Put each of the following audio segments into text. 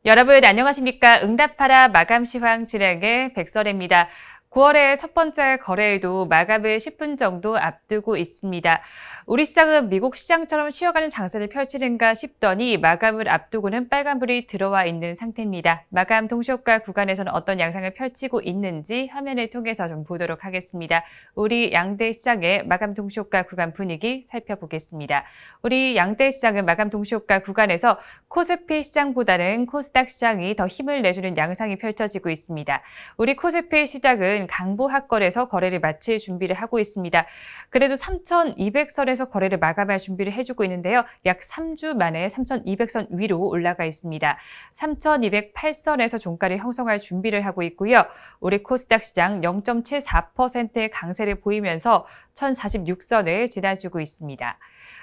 여러분 안녕하십니까? 응답하라 마감 시황 진행의 백설혜입니다. 9월의 첫 번째 거래일도 마감을 10분 정도 앞두고 있습니다. 우리 시장은 미국 시장처럼 쉬어가는 장세를 펼치는가 싶더니 마감을 앞두고는 빨간불이 들어와 있는 상태입니다. 마감 동시효과 구간에서는 어떤 양상을 펼치고 있는지 화면을 통해서 좀 보도록 하겠습니다. 우리 양대 시장의 마감 동시효과 구간 분위기 살펴보겠습니다. 우리 양대 시장은 마감 동시효과 구간에서 코스피 시장보다는 코스닥 시장이 더 힘을 내주는 양상이 펼쳐지고 있습니다. 우리 코스피 시장은 강보합권에서 거래를 마칠 준비를 하고 있습니다. 그래도 3,200선에서 거래를 마감할 준비를 해주고 있는데요. 약 3주 만에 3,200선 위로 올라가 있습니다. 3,208선에서 종가를 형성할 준비를 하고 있고요. 우리 코스닥 시장 0.74%의 강세를 보이면서 1,046선을 지나주고 있습니다.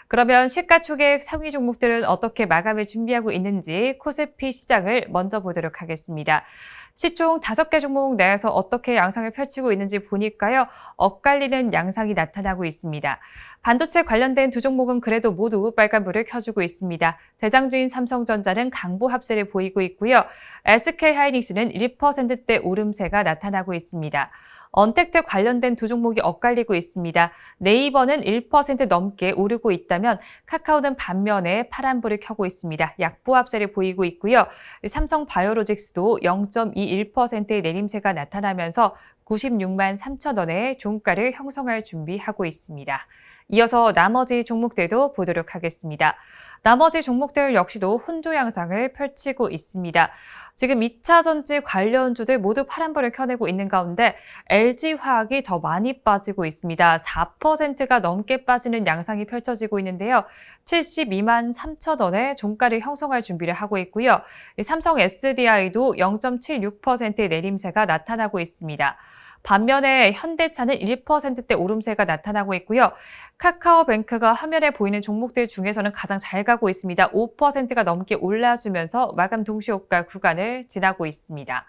그러면 시가총액 상위 종목들은 어떻게 마감을 준비하고 있는지 코스피 시장을 먼저 보도록 하겠습니다. 시총 5개 종목 내에서 어떻게 양상을 펼치고 있는지 보니까요. 엇갈리는 양상이 나타나고 있습니다. 반도체 관련된 두 종목은 그래도 모두 빨간불을 켜주고 있습니다. 대장주인 삼성전자는 강보 합세를 보이고 있고요. SK하이닉스는 1%대 오름세가 나타나고 있습니다. 언택트 관련된 두 종목이 엇갈리고 있습니다. 네이버는 1% 넘게 오르고 있다면 카카오는 반면에 파란불을 켜고 있습니다. 약보합세를 보이고 있고요. 삼성바이오로직스도 0.21%의 내림세가 나타나면서 96만 3천 원의 종가를 형성할 준비하고 있습니다. 이어서 나머지 종목들도 보도록 하겠습니다. 나머지 종목들 역시도 혼조 양상을 펼치고 있습니다. 지금 2차 전지 관련주들 모두 파란불을 켜내고 있는 가운데 LG화학이 더 많이 빠지고 있습니다. 4%가 넘게 빠지는 양상이 펼쳐지고 있는데요. 72만 3천 원의 종가를 형성할 준비를 하고 있고요. 삼성 SDI도 0.76%의 내림세가 나타나고 있습니다. 반면에 현대차는 1%대 오름세가 나타나고 있고요. 카카오뱅크가 화면에 보이는 종목들 중에서는 가장 잘 가고 있습니다. 5%가 넘게 올라주면서 마감 동시효과 구간을 지나고 있습니다.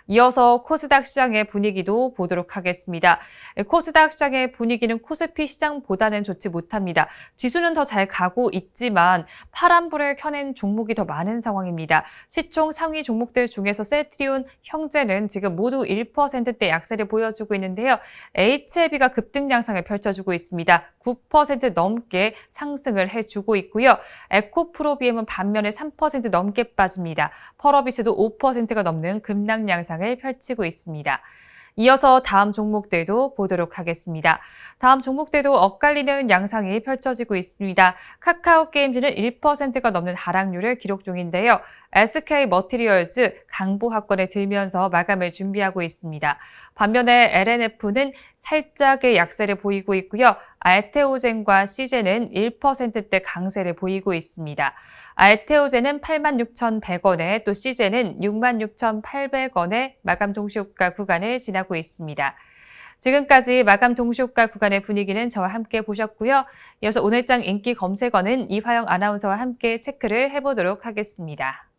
이어서 코스닥 시장의 분위기도 보도록 하겠습니다. 코스닥 시장의 분위기는 코스피 시장보다는 좋지 못합니다. 지수는 더 잘 가고 있지만 파란불을 켜낸 종목이 더 많은 상황입니다. 시총 상위 종목들 중에서 셀트리온, 형제는 지금 모두 1%대 약세를 보여주고 있는데요. HLB가 급등 양상을 펼쳐주고 있습니다. 9% 넘게 상승을 해주고 있고요. 에코프로비엠은 반면에 3% 넘게 빠집니다. 펄어비스도 5%가 넘는 급락 양상을 펼치고 있습니다. 이어서 다음 종목들도 보도록 하겠습니다. 다음 종목들도 엇갈리는 양상이 펼쳐지고 있습니다. 카카오게임즈는 1%가 넘는 하락률을 기록 중인데요. SK머티리얼즈 강보합권에 들면서 마감을 준비하고 있습니다. 반면에 LNF는 살짝의 약세를 보이고 있고요. 알테오젠과 시젠은 1%대 강세를 보이고 있습니다. 알테오젠은 86,100원에 또 시젠은 66,800원에 마감 동시효과 구간을 지나고 있습니다. 지금까지 마감 동시효과 구간의 분위기는 저와 함께 보셨고요. 이어서 오늘장 인기 검색어는 이화영 아나운서와 함께 체크를 해보도록 하겠습니다.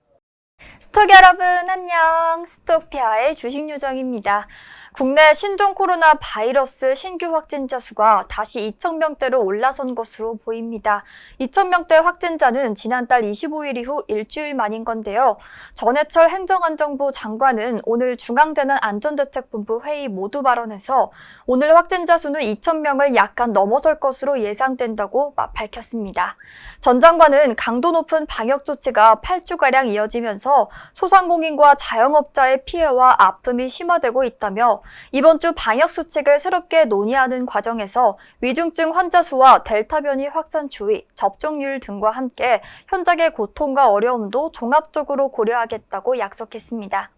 스톡 여러분 안녕, 스톡피아의 주식 요정입니다. 국내 신종 코로나 바이러스 신규 확진자 수가 다시 2,000명대로 올라선 것으로 보입니다. 2,000명대 확진자는 지난달 25일 이후 일주일 만인 건데요. 전해철 행정안전부 장관은 오늘 중앙재난안전대책본부 회의 모두 발언에서 오늘 확진자 수는 2,000명을 약간 넘어설 것으로 예상된다고 밝혔습니다. 전 장관은 강도 높은 방역 조치가 8주가량 이어지면서 소상공인과 자영업자의 피해와 아픔이 심화되고 있다며 이번 주 방역 수칙을 새롭게 논의하는 과정에서 위중증 환자 수와 델타 변이 확산 추이, 접종률 등과 함께 현장의 고통과 어려움도 종합적으로 고려하겠다고 약속했습니다.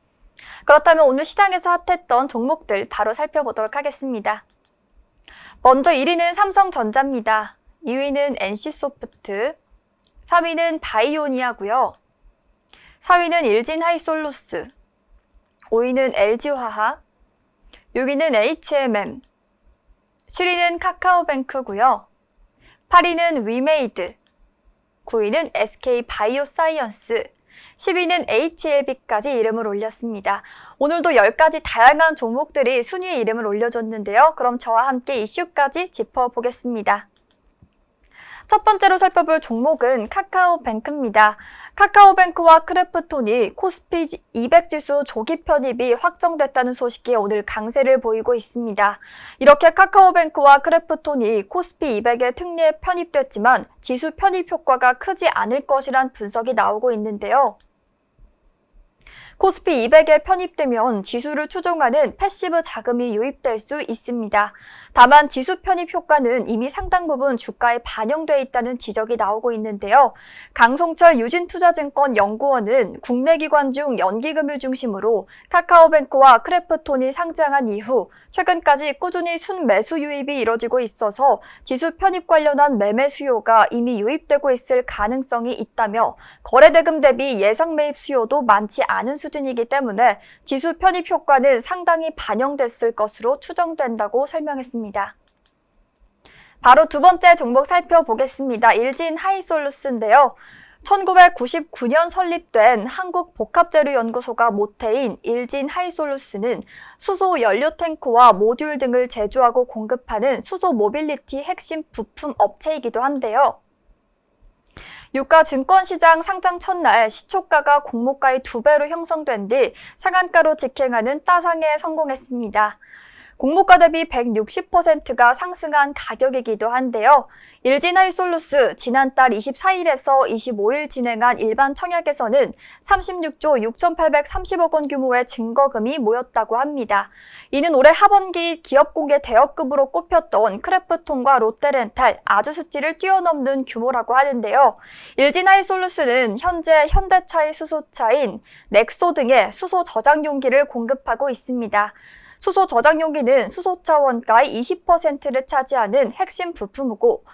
그렇다면 오늘 시장에서 핫했던 종목들 바로 살펴보도록 하겠습니다. 먼저 1위는 삼성전자입니다. 2위는 NC소프트, 3위는 바이오니아고요. 4위는 일진하이솔루스, 5위는 LG화학, 6위는 HMM, 7위는 카카오뱅크고요. 8위는 위메이드, 9위는 SK바이오사이언스, 10위는 HLB까지 이름을 올렸습니다. 오늘도 10가지 다양한 종목들이 순위에 이름을 올려줬는데요. 그럼 저와 함께 이슈까지 짚어보겠습니다. 첫 번째로 살펴볼 종목은 카카오뱅크입니다. 카카오뱅크와 크래프톤이 코스피 200 지수 조기 편입이 확정됐다는 소식이 오늘 강세를 보이고 있습니다. 이렇게 카카오뱅크와 크래프톤이 코스피 200의 특례에 편입됐지만 지수 편입 효과가 크지 않을 것이란 분석이 나오고 있는데요. 코스피 200에 편입되면 지수를 추종하는 패시브 자금이 유입될 수 있습니다. 다만 지수 편입 효과는 이미 상당 부분 주가에 반영돼 있다는 지적이 나오고 있는데요. 강송철 유진투자증권 연구원은 국내 기관 중 연기금을 중심으로 카카오뱅크와 크래프톤이 상장한 이후 최근까지 꾸준히 순매수 유입이 이뤄지고 있어서 지수 편입 관련한 매매 수요가 이미 유입되고 있을 가능성이 있다며 거래대금 대비 예상 매입 수요도 많지 않은 수준이기 때문에 지수 편입 효과는 상당히 반영됐을 것으로 추정된다고 설명했습니다. 바로 두 번째 종목 살펴보겠습니다. 일진하이솔루스인데요. 1999년 설립된 한국복합재료연구소가 모태인 일진하이솔루스는 수소 연료 탱크와 모듈 등을 제조하고 공급하는 수소 모빌리티 핵심 부품 업체이기도 한데요. 유가 증권시장 상장 첫날 시초가가 공모가의 2배로 형성된 뒤 상한가로 직행하는 따상에 성공했습니다. 공모가 대비 160%가 상승한 가격이기도 한데요. 일진하이솔루스 지난달 24일에서 25일 진행한 일반 청약에서는 36조 6,830억 원 규모의 증거금이 모였다고 합니다. 이는 올해 하반기 기업공개 대여급으로 꼽혔던 크래프톤과 롯데렌탈, 아주수지를 뛰어넘는 규모라고 하는데요. 일진하이솔루스는 현재 현대차의 수소차인 넥소 등의 수소 저장 용기를 공급하고 있습니다. 수소 저장 용기는 수소차 원가의 20%를 차지하는 핵심 부품이고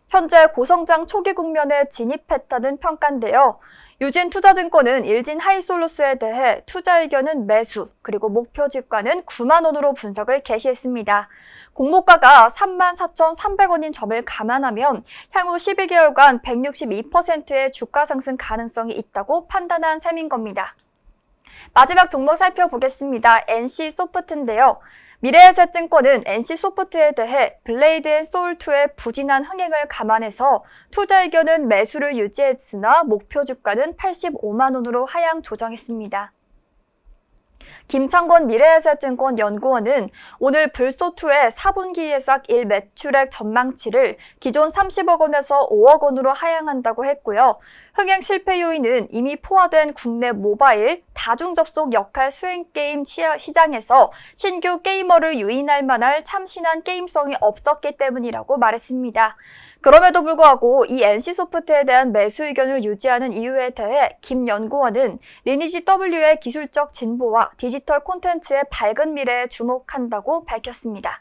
현재 고성장 초기 국면에 진입했다는 평가인데요. 유진투자증권은 일진하이솔루스에 대해 투자 의견은 매수, 그리고 목표 주가는 9만 원으로 분석을 게시했습니다. 공모가가 34,300원인 점을 감안하면 향후 12개월간 162%의 주가 상승 가능성이 있다고 판단한 셈인 겁니다. 마지막 종목 살펴보겠습니다. NC소프트인데요. 미래에셋증권은 NC소프트에 대해 블레이드앤소울2의 부진한 흥행을 감안해서 투자 의견은 매수를 유지했으나 목표 주가는 85만 원으로 하향 조정했습니다. 김창권 미래에셋증권 연구원은 오늘 불소2의 4분기 예상 1매출액 전망치를 기존 30억 원에서 5억 원으로 하향한다고 했고요. 흥행 실패 요인은 이미 포화된 국내 모바일 다중 접속 역할 수행 게임 시장에서 신규 게이머를 유인할 만한 참신한 게임성이 없었기 때문이라고 말했습니다. 그럼에도 불구하고 이 NC소프트에 대한 매수 의견을 유지하는 이유에 대해 김 연구원은 리니지 W의 기술적 진보와 디지털 콘텐츠의 밝은 미래에 주목한다고 밝혔습니다.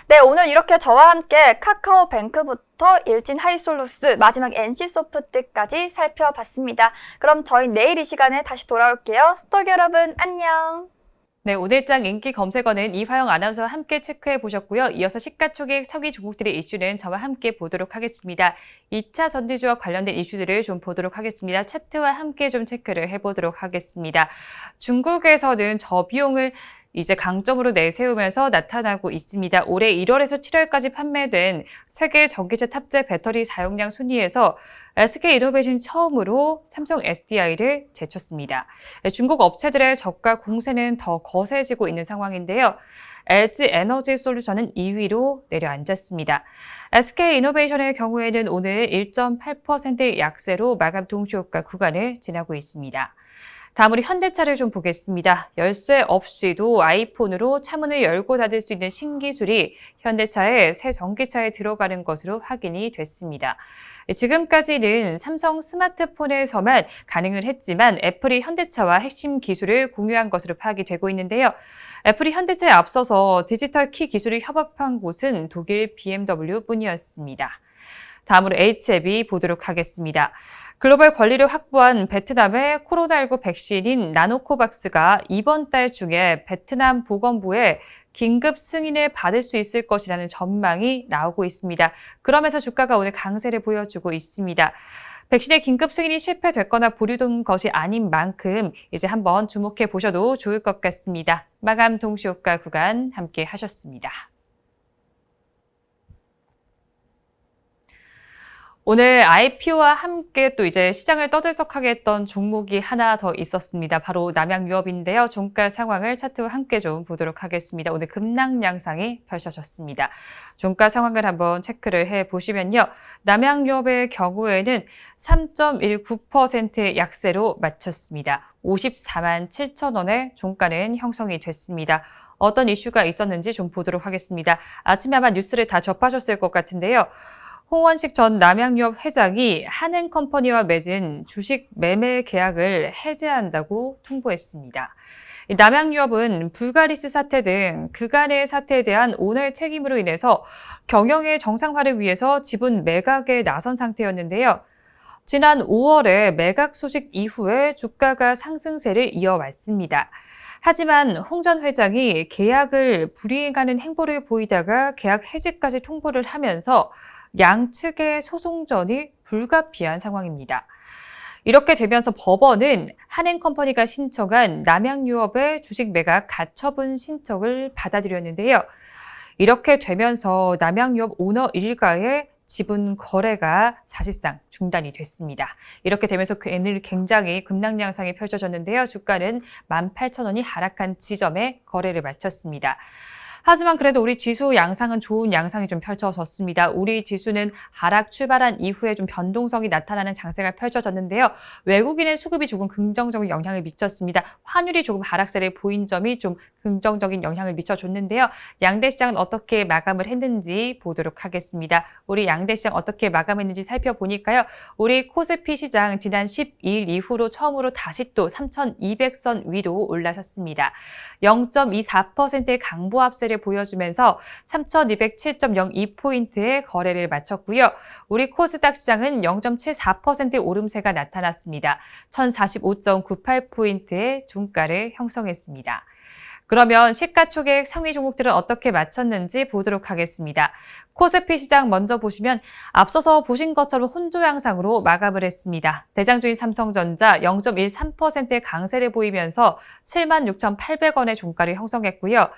네, 오늘 이렇게 저와 함께 카카오뱅크부터 일진하이솔루스, 마지막 NC소프트까지 살펴봤습니다. 그럼 저희 내일 이 시간에 다시 돌아올게요. 스톡 여러분, 안녕! 네, 오늘장 인기 검색어는 이화영 아나운서와 함께 체크해 보셨고요. 이어서 시가총액 상위 종목들의 이슈는 저와 함께 보도록 하겠습니다. 2차 전지주와 관련된 이슈들을 좀 보도록 하겠습니다. 차트와 함께 좀 체크를 해보도록 하겠습니다. 중국에서는 저비용을 이제 강점으로 내세우면서 나타나고 있습니다. 올해 1월에서 7월까지 판매된 세계 전기차 탑재 배터리 사용량 순위에서 SK이노베이션이 처음으로 삼성 SDI를 제쳤습니다. 중국 업체들의 저가 공세는 더 거세지고 있는 상황인데요. LG 에너지 솔루션은 2위로 내려앉았습니다. SK이노베이션의 경우에는 오늘 1.8%의 약세로 마감 동시효과 구간을 지나고 있습니다. 다음으로 현대차를 좀 보겠습니다. 열쇠 없이도 아이폰으로 차문을 열고 닫을 수 있는 신기술이 현대차의 새 전기차에 들어가는 것으로 확인이 됐습니다. 지금까지는 삼성 스마트폰에서만 가능을 했지만 애플이 현대차와 핵심 기술을 공유한 것으로 파악이 되고 있는데요. 애플이 현대차에 앞서서 디지털 키 기술을 협업한 곳은 독일 BMW뿐이었습니다. 다음으로 HLB 보도록 하겠습니다. 글로벌 권리를 확보한 베트남의 코로나19 백신인 나노코박스가 이번 달 중에 베트남 보건부에 긴급 승인을 받을 수 있을 것이라는 전망이 나오고 있습니다. 그러면서 주가가 오늘 강세를 보여주고 있습니다. 백신의 긴급 승인이 실패됐거나 보류된 것이 아닌 만큼 이제 한번 주목해 보셔도 좋을 것 같습니다. 마감 동시효과 구간 함께 하셨습니다. 오늘 IPO와 함께 또 이제 시장을 떠들썩하게 했던 종목이 하나 더 있었습니다. 바로 남양유업인데요. 종가 상황을 차트와 함께 좀 보도록 하겠습니다. 오늘 급락 양상이 펼쳐졌습니다. 종가 상황을 한번 체크를 해보시면요. 남양유업의 경우에는 3.19%의 약세로 마쳤습니다. 54만 7천 원의 종가는 형성이 됐습니다. 어떤 이슈가 있었는지 좀 보도록 하겠습니다. 아침에 아마 뉴스를 다 접하셨을 것 같은데요. 홍원식 전 남양유업 회장이 한행컴퍼니와 맺은 주식 매매 계약을 해제한다고 통보했습니다. 남양유업은 불가리스 사태 등 그간의 사태에 대한 오너의 책임으로 인해서 경영의 정상화를 위해서 지분 매각에 나선 상태였는데요. 지난 5월에 매각 소식 이후에 주가가 상승세를 이어왔습니다. 하지만 홍 전 회장이 계약을 불이행하는 행보를 보이다가 계약 해지까지 통보를 하면서 양측의 소송전이 불가피한 상황입니다. 이렇게 되면서 법원은 한행컴퍼니가 신청한 남양유업의 주식 매각 가처분 신청을 받아들였는데요. 이렇게 되면서 남양유업 오너 일가의 지분 거래가 사실상 중단이 됐습니다. 이렇게 되면서 오늘 굉장히 급락 양상이 펼쳐졌는데요. 주가는 18,000원이 하락한 지점에 거래를 마쳤습니다. 하지만 그래도 우리 지수 양상은 좋은 양상이 좀 펼쳐졌습니다. 우리 지수는 하락 출발한 이후에 좀 변동성이 나타나는 장세가 펼쳐졌는데요. 외국인의 수급이 조금 긍정적인 영향을 미쳤습니다. 환율이 조금 하락세를 보인 점이 좀 긍정적인 영향을 미쳐줬는데요. 양대 시장은 어떻게 마감을 했는지 보도록 하겠습니다. 우리 양대 시장 어떻게 마감했는지 살펴보니까요. 우리 코스피 시장 지난 12일 이후로 처음으로 다시 또 3,200선 위로 올라섰습니다. 0.24%의 강보 합세를 보여주면서 3,207.02포인트의 거래를 마쳤고요. 우리 코스닥 시장은 0.74%의 오름세가 나타났습니다. 1,045.98포인트의 종가를 형성했습니다. 그러면 시가총액 상위 종목들은 어떻게 마쳤는지 보도록 하겠습니다. 코스피 시장 먼저 보시면 앞서서 보신 것처럼 혼조 양상으로 마감을 했습니다. 대장주인 삼성전자 0.13%의 강세를 보이면서 76,800원의 종가를 형성했고요.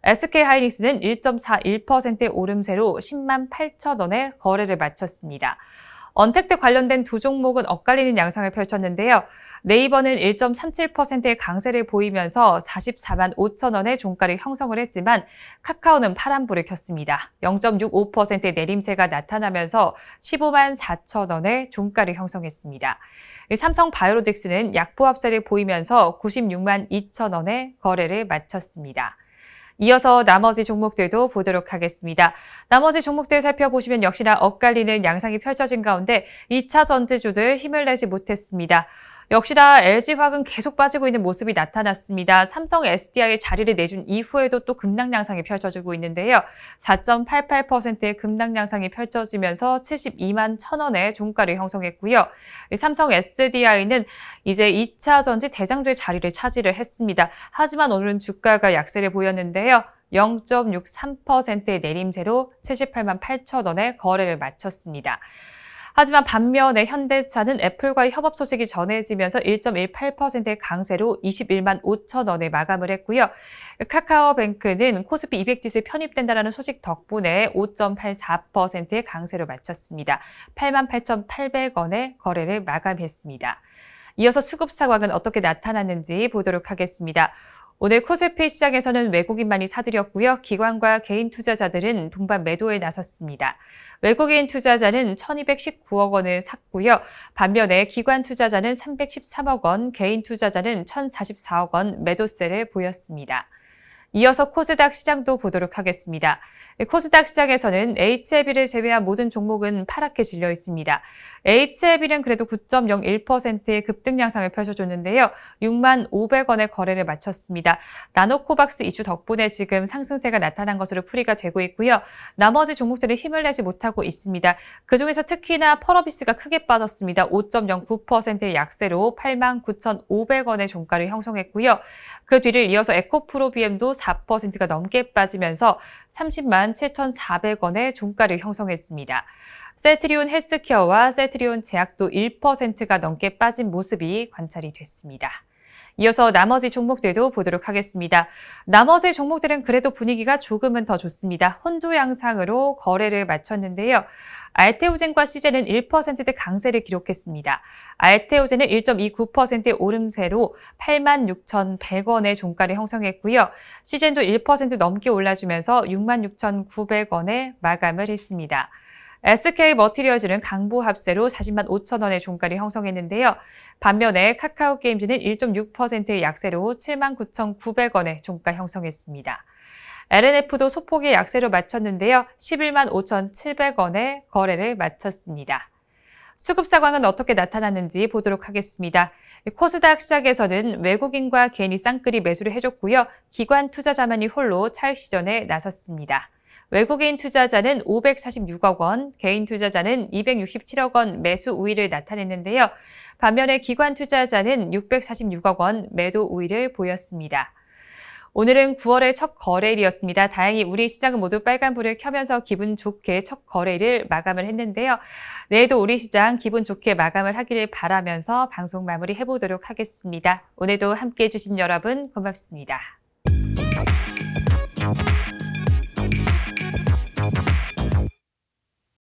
SK하이닉스는 1.41%의 오름세로 10만 8천 원의 거래를 마쳤습니다. 언택트 관련된 두 종목은 엇갈리는 양상을 펼쳤는데요. 네이버는 1.37%의 강세를 보이면서 44만 5천 원의 종가를 형성을 했지만 카카오는 파란불을 켰습니다. 0.65%의 내림세가 나타나면서 15만 4천 원의 종가를 형성했습니다. 삼성바이오로직스는 약보합세를 보이면서 96만 2천 원의 거래를 마쳤습니다. 이어서 나머지 종목들도 보도록 하겠습니다. 나머지 종목들 살펴보시면 역시나 엇갈리는 양상이 펼쳐진 가운데 2차 전지주들 힘을 내지 못했습니다. 역시나 LG화학은 계속 빠지고 있는 모습이 나타났습니다. 삼성 SDI의 자리를 내준 이후에도 또 급락 양상이 펼쳐지고 있는데요. 4.88%의 급락 양상이 펼쳐지면서 72만 1,000원의 종가를 형성했고요. 삼성 SDI는 이제 2차 전지 대장주의 자리를 차지를 했습니다. 하지만 오늘은 주가가 약세를 보였는데요. 0.63%의 내림세로 78만 8,000원의 거래를 마쳤습니다. 하지만 반면에 현대차는 애플과의 협업 소식이 전해지면서 1.18%의 강세로 21만 5천 원에 마감을 했고요. 카카오뱅크는 코스피 200지수에 편입된다는 소식 덕분에 5.84%의 강세로 마쳤습니다. 8만 8,800원의 거래를 마감했습니다. 이어서 수급 상황은 어떻게 나타났는지 보도록 하겠습니다. 오늘 코스피 시장에서는 외국인만이 사들였고요. 기관과 개인 투자자들은 동반 매도에 나섰습니다. 외국인 투자자는 1,219억 원을 샀고요. 반면에 기관 투자자는 313억 원, 개인 투자자는 1,044억 원 매도세를 보였습니다. 이어서 코스닥 시장도 보도록 하겠습니다. 코스닥 시장에서는 HLB를 제외한 모든 종목은 파랗게 질려 있습니다. HLB는 그래도 9.01%의 급등 양상을 펼쳐줬는데요. 6만 500원의 거래를 마쳤습니다. 나노코박스 이슈 덕분에 지금 상승세가 나타난 것으로 풀이가 되고 있고요. 나머지 종목들은 힘을 내지 못하고 있습니다. 그중에서 특히나 펄어비스가 크게 빠졌습니다. 5.09%의 약세로 8만 9,500원의 종가를 형성했고요. 그 뒤를 이어서 에코프로비엠도 4%가 넘게 빠지면서 30만 7,400원의 종가를 형성했습니다. 셀트리온 헬스케어와 셀트리온 제약도 1%가 넘게 빠진 모습이 관찰이 됐습니다. 이어서 나머지 종목들도 보도록 하겠습니다. 나머지 종목들은 그래도 분위기가 조금은 더 좋습니다. 혼조 양상으로 거래를 마쳤는데요. 알테오젠과 시제는 1%대 강세를 기록했습니다. 알테오젠은 1.29% 오름세로 86,100원의 종가를 형성했고요. 시젠도 1% 넘게 올라주면서 66,900원에 마감을 했습니다. SK 머티리얼즈는 강보 합세로 40만 5천 원의 종가를 형성했는데요. 반면에 카카오 게임즈는 1.6%의 약세로 7만 9,900원의 종가 형성했습니다. LNF도 소폭의 약세로 마쳤는데요. 11만 5,700원에 거래를 마쳤습니다. 수급 상황은 어떻게 나타났는지 보도록 하겠습니다. 코스닥 시장에서는 외국인과 개인이 쌍끌이 매수를 해줬고요. 기관 투자자만이 홀로 차익 시전에 나섰습니다. 외국인 투자자는 546억 원, 개인 투자자는 267억 원 매수 우위를 나타냈는데요. 반면에 기관 투자자는 646억 원 매도 우위를 보였습니다. 오늘은 9월의 첫 거래일이었습니다. 다행히 우리 시장은 모두 빨간불을 켜면서 기분 좋게 첫 거래일을 마감을 했는데요. 내일도 우리 시장 기분 좋게 마감을 하기를 바라면서 방송 마무리해보도록 하겠습니다. 오늘도 함께해 주신 여러분 고맙습니다.